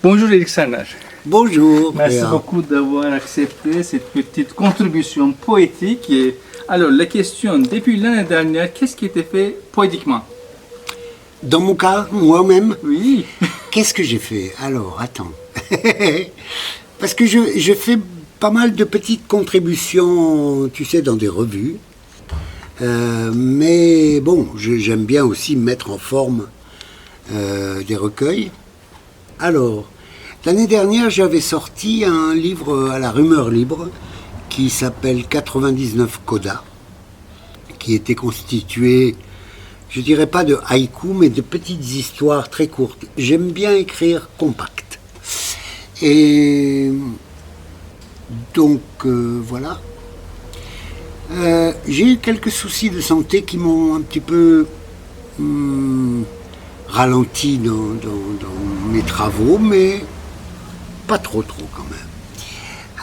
Bonjour Alexandre. Bonjour. Merci Léa. beaucoup d'avoir accepté cette petite contribution poétique. Alors, la question, depuis l'année dernière, qu'est-ce qui était fait poétiquement? Dans mon cas, moi-même, Oui. qu'est-ce que j'ai fait? Alors, attends. Parce que je fais pas mal de petites contributions, tu sais, dans des revues. Mais bon, j'aime bien aussi mettre en forme des recueils. Alors, l'année dernière, j'avais sorti un livre à la rumeur libre qui s'appelle 99 Codas, qui était constitué, je dirais pas de haïku, mais de petites histoires très courtes. J'aime bien écrire compact. Et donc, voilà. J'ai eu quelques soucis de santé qui m'ont un petit peu ralenti dans mes travaux, mais pas trop quand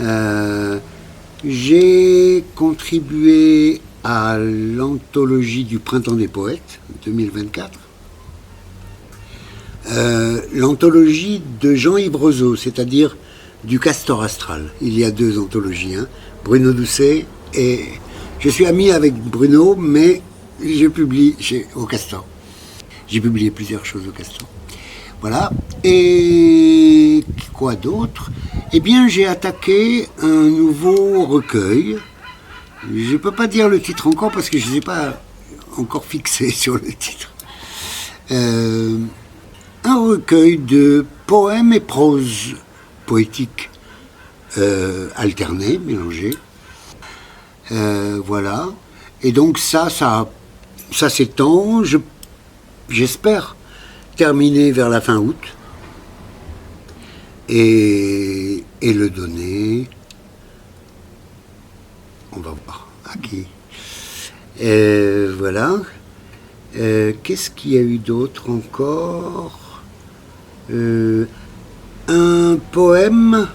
même. J'ai contribué à l'anthologie du Printemps des Poètes 2024. L'anthologie de Jean-Yves Breuzot, c'est-à-dire du Castor Astral. Il y a deux anthologies, hein, Bruno Doucet et... Je suis ami avec Bruno, mais je publie au Castor. J'ai publié plusieurs choses au Castor. Voilà. Et quoi d'autre? Eh bien, j'ai attaqué un nouveau recueil. Je ne peux pas dire le titre encore parce que je ne suis pas encore fixé sur le titre. Un recueil de poèmes et prose poétique alternés, mélangés. Voilà. Et donc ça s'étend, j'espère terminer vers la fin août et le donner, on va voir à qui. Voilà. Qu'est-ce qu'il y a eu d'autre encore? Un poème.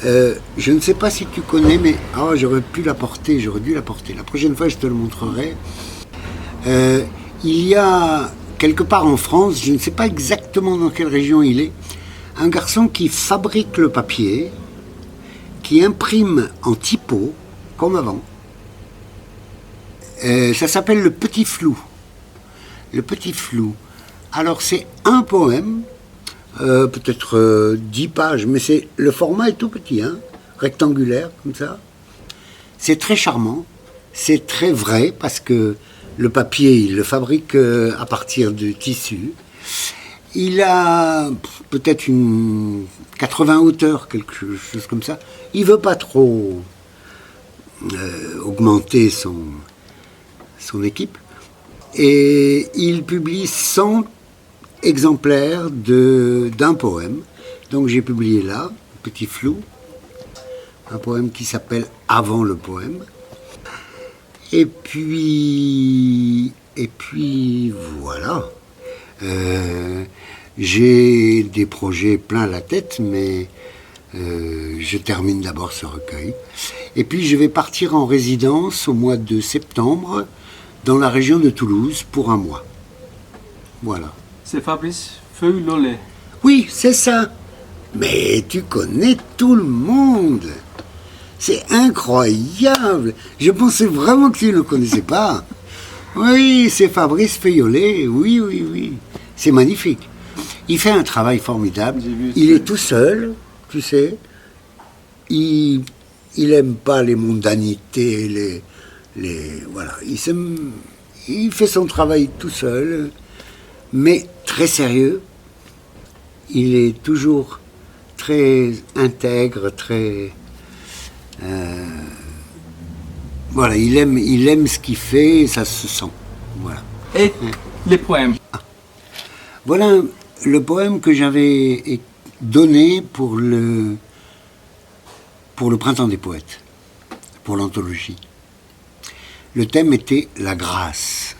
Je ne sais pas si tu connais, mais j'aurais dû l'apporter. La prochaine fois, je te le montrerai. Il y a quelque part en France, je ne sais pas exactement dans quelle région il est, un garçon qui fabrique le papier, qui imprime en typo, comme avant. Ça s'appelle le Petit Flou. Le Petit Flou. Alors, c'est un poème. Peut-être 10 pages, mais le format est tout petit, hein, rectangulaire, comme ça. C'est très charmant, c'est très vrai, parce que le papier, il le fabrique à partir de tissu. Il a peut-être une 80 hauteurs, quelque chose comme ça. Il ne veut pas trop augmenter son équipe. Et il publie 100 exemplaire d'un poème. Donc j'ai publié là, Petit Flou, un poème qui s'appelle Avant le poème. Et puis voilà. J'ai des projets plein la tête, mais je termine d'abord ce recueil. Et puis je vais partir en résidence au mois de septembre dans la région de Toulouse pour un mois. Voilà. C'est Fabrice Feuillolet. Oui, c'est ça. Mais tu connais tout le monde. C'est incroyable. Je pensais vraiment que tu ne le connaissais pas. Oui, c'est Fabrice Feuillolet. Oui. C'est magnifique. Il fait un travail formidable. Il est tout seul, tu sais. Il aime pas les mondanités, voilà. Il fait son travail tout seul. Mais très sérieux, il est toujours très intègre, très... voilà, il aime ce qu'il fait et ça se sent. Voilà. Et les poèmes? Voilà le poème que j'avais donné pour le Printemps des Poètes, pour l'anthologie. Le thème était la grâce.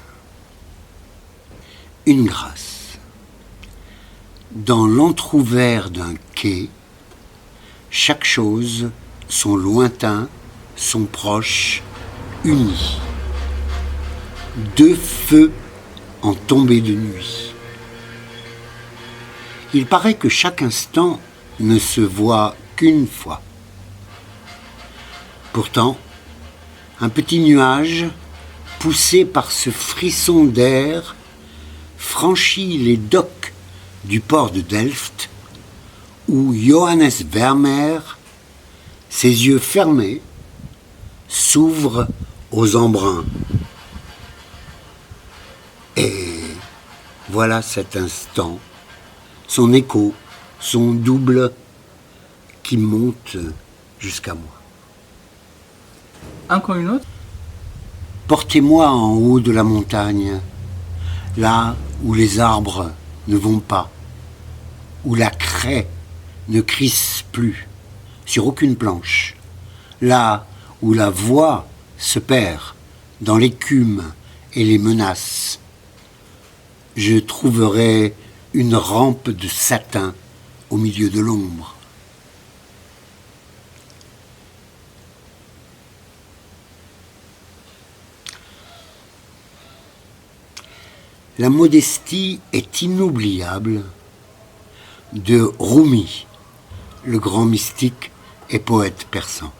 Une grâce. Dans l'entrouvert d'un quai, chaque chose, son lointain, son proche, unis. Deux feux en tombée de nuit. Il paraît que chaque instant ne se voit qu'une fois. Pourtant, un petit nuage, poussé par ce frisson d'air, franchit les docks du port de Delft, où Johannes Vermeer, ses yeux fermés, s'ouvre aux embruns. Et voilà cet instant, son écho, son double qui monte jusqu'à moi. Encore une autre? Portez-moi en haut de la montagne, là où les arbres ne vont pas, où la craie ne crisse plus sur aucune planche, là où la voix se perd dans l'écume et les menaces. Je trouverai une rampe de satin au milieu de l'ombre. La modestie est inoubliable de Rumi, le grand mystique et poète persan.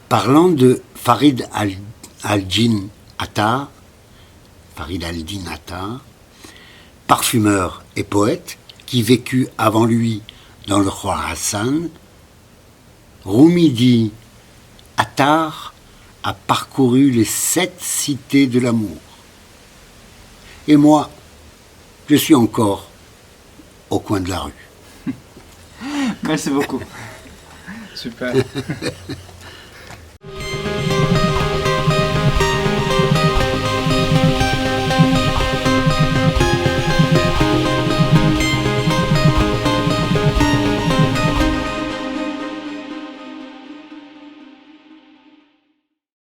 Parlant de Farid al-Din Attar, parfumeur et poète qui vécut avant lui dans le Khorasan, Rumi dit « Attar a parcouru les 7 cités de l'amour. Et moi, je suis encore au coin de la rue. » Merci beaucoup. Super.